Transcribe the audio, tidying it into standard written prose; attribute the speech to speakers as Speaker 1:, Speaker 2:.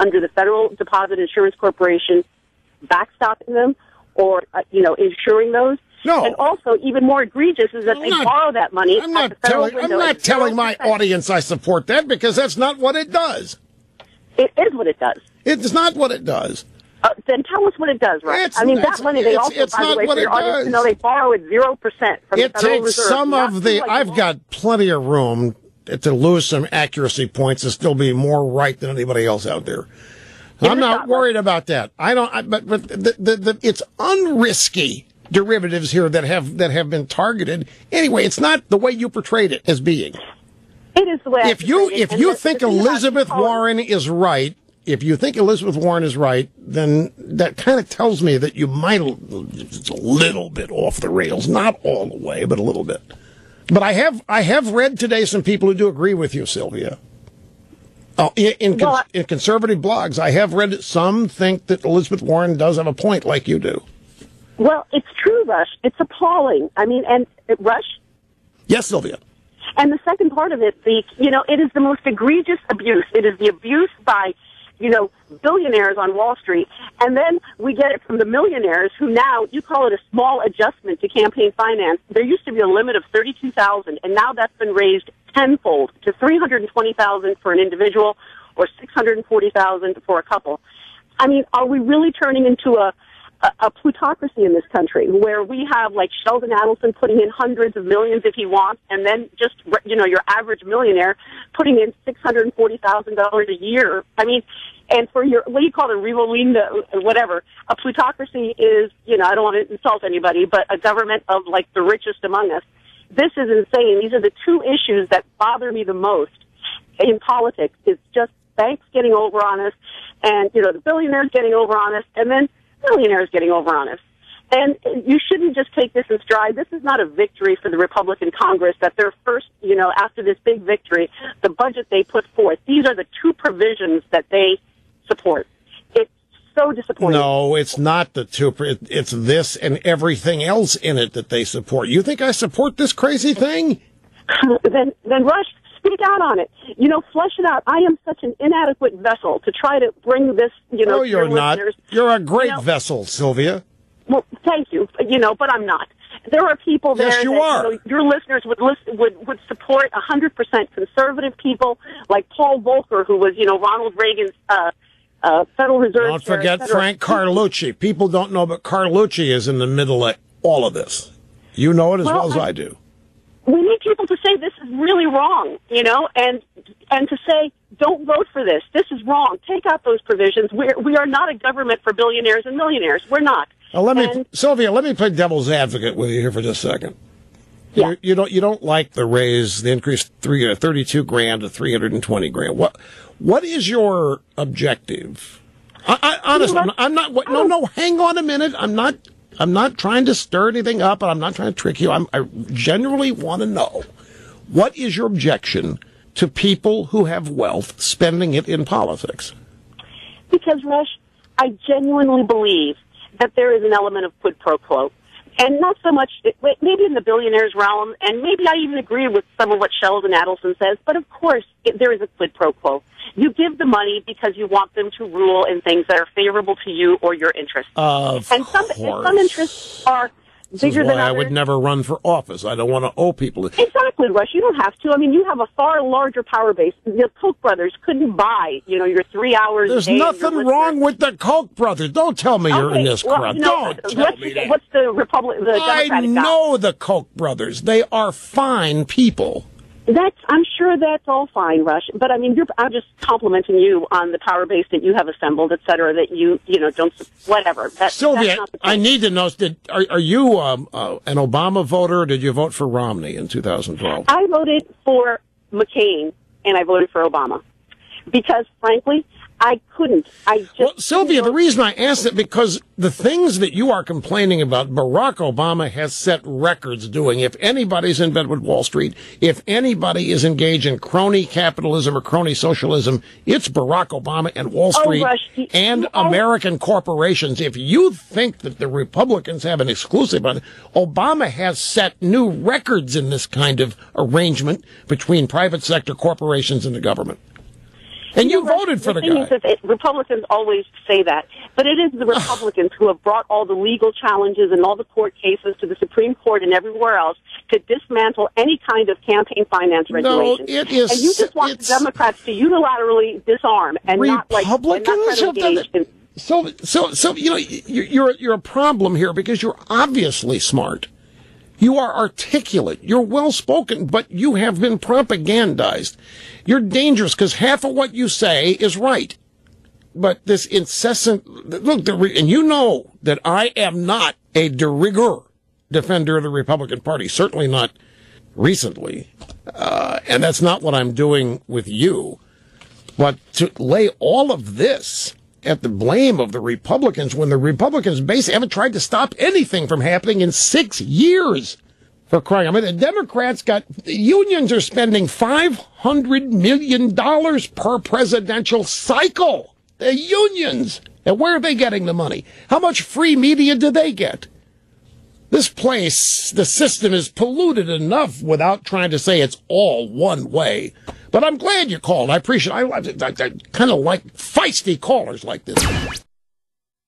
Speaker 1: under the Federal Deposit Insurance Corporation backstopping them or, insuring those.
Speaker 2: No.
Speaker 1: And also, even more egregious is that borrow that money.
Speaker 2: I'm not telling my audience I support that, because that's not what it does.
Speaker 1: It is what it does.
Speaker 2: It's not what it does.
Speaker 1: Then tell us what it does, right? That money they also, by the way, for your audience to know, they borrow at 0% from the Federal Reserve.
Speaker 2: It takes some of the. I've got plenty of room to lose some accuracy points and still be more right than anybody else out there. I'm not worried about that. I don't. But it's unrisky derivatives here that have been targeted. Anyway, it's not the way you portrayed it as being.
Speaker 1: It is the way.
Speaker 2: If you think Elizabeth Warren is right. If you think Elizabeth Warren is right, then that kind of tells me that you might, it's a little bit off the rails, not all the way, but a little bit. But I have read today some people who do agree with you, Sylvia. In conservative blogs, I have read that some think that Elizabeth Warren does have a point, like you do.
Speaker 1: Well, it's true, Rush. It's appalling. I mean, and Rush?
Speaker 2: Yes, Sylvia.
Speaker 1: And the second part of it, it is the most egregious abuse. It is the abuse by billionaires on Wall Street. And then we get it from the millionaires who now, you call it a small adjustment to campaign finance. There used to be a limit of $32,000, and now that's been raised tenfold to $320,000 for an individual or $640,000 for a couple. I mean, are we really turning into a plutocracy in this country where we have like Sheldon Adelson putting in hundreds of millions if he wants, and then just, your average millionaire putting in $640,000 a year? I mean, and for what do you call it, Rivolino, whatever, a plutocracy is, I don't want to insult anybody, but a government of like the richest among us. This is insane. These are the two issues that bother me the most in politics. It's just banks getting over on us and, the billionaires getting over on us, and then millionaires getting over on us. And you shouldn't just take this in stride. This is not a victory for the Republican Congress that their first, after this big victory, the budget they put forth, these are the two provisions that they support. It's so disappointing. No,
Speaker 2: it's not the two. It's this and everything else in it that they support. You think I support this crazy thing?
Speaker 1: Then Rush, speak out on it. Flesh it out. I am such an inadequate vessel to try to bring this,
Speaker 2: No, you're not. You're a great vessel, Sylvia.
Speaker 1: Well, thank you. But I'm not. There are people there
Speaker 2: yes, you
Speaker 1: that
Speaker 2: are.
Speaker 1: Your listeners would support 100% conservative people like Paul Volcker, who was, Ronald Reagan's Federal Reserve.
Speaker 2: Don't forget Frank Carlucci. People don't know, but Carlucci is in the middle of all of this. You know it as well as I do.
Speaker 1: We need people to say this is really wrong, and to say, don't vote for this. This is wrong. Take out those provisions. We are not a government for billionaires and millionaires. We're not.
Speaker 2: Now, Sylvia, let me play devil's advocate with you here for just a second.
Speaker 1: Yeah.
Speaker 2: You don't like the increase $32,000 to $320,000. What is your objective? Honestly, I'm not. No. Hang on a minute. I'm not trying to stir anything up, and I'm not trying to trick you. I genuinely want to know, what is your objection to people who have wealth spending it in politics?
Speaker 1: Because, Rush, I genuinely believe that there is an element of quid pro quo. And not so much, maybe in the billionaires realm, and maybe I even agree with some of what Sheldon Adelson says, but of course, there is a quid pro quo. You give the money because you want them to rule in things that are favorable to you or your interests.
Speaker 2: Of course.
Speaker 1: Some interests are bigger than others.
Speaker 2: I would never run for office. I don't want to owe people.
Speaker 1: Exactly, Rush. You don't have to. I mean, you have a far larger power base. The Koch brothers couldn't buy, your 3 hours
Speaker 2: There's
Speaker 1: a day.
Speaker 2: There's nothing wrong with the Koch brothers. Don't tell me you're in this crowd. Don't tell me that.
Speaker 1: What's the Democratic
Speaker 2: I know the Koch brothers. They are fine people.
Speaker 1: I'm sure that's all fine, Rush. But I mean, I'm just complimenting you on the power base that you have assembled, et cetera. That you don't whatever.
Speaker 2: Sylvia, I need to know: are you an Obama voter, or did you vote for Romney in 2012?
Speaker 1: I voted for McCain, and I voted for Obama because, frankly, I couldn't.
Speaker 2: Sylvia, the reason I asked it, because the things that you are complaining about, Barack Obama has set records doing. If anybody's in bed with Wall Street, if anybody is engaged in crony capitalism or crony socialism, it's Barack Obama and Wall Street and American corporations. If you think that the Republicans have an exclusive on it, Obama has set new records in this kind of arrangement between private sector corporations and the government. And you voted for the guy.
Speaker 1: Republicans always say that, but it is the Republicans who have brought all the legal challenges and all the court cases to the Supreme Court and everywhere else to dismantle any kind of campaign finance regulation.
Speaker 2: No, it is.
Speaker 1: And you just want the Democrats to unilaterally disarm and not engage in.
Speaker 2: So you know, you're a problem here because you're obviously smart. You are articulate. You're well-spoken, but you have been propagandized. You're dangerous because half of what you say is right. But this incessant, look, and you know that I am not a de rigueur defender of the Republican Party, certainly not recently. And that's not what I'm doing with you. But to lay all of this at the blame of the Republicans when the Republicans basically haven't tried to stop anything from happening in 6 years. For crying, I mean, the Democrats the unions are spending $500 million per presidential cycle. The unions. And where are they getting the money? How much free media do they get? This place, the system is polluted enough without trying to say it's all one way. But I'm glad you called. I appreciate it. I kind of like feisty callers like this.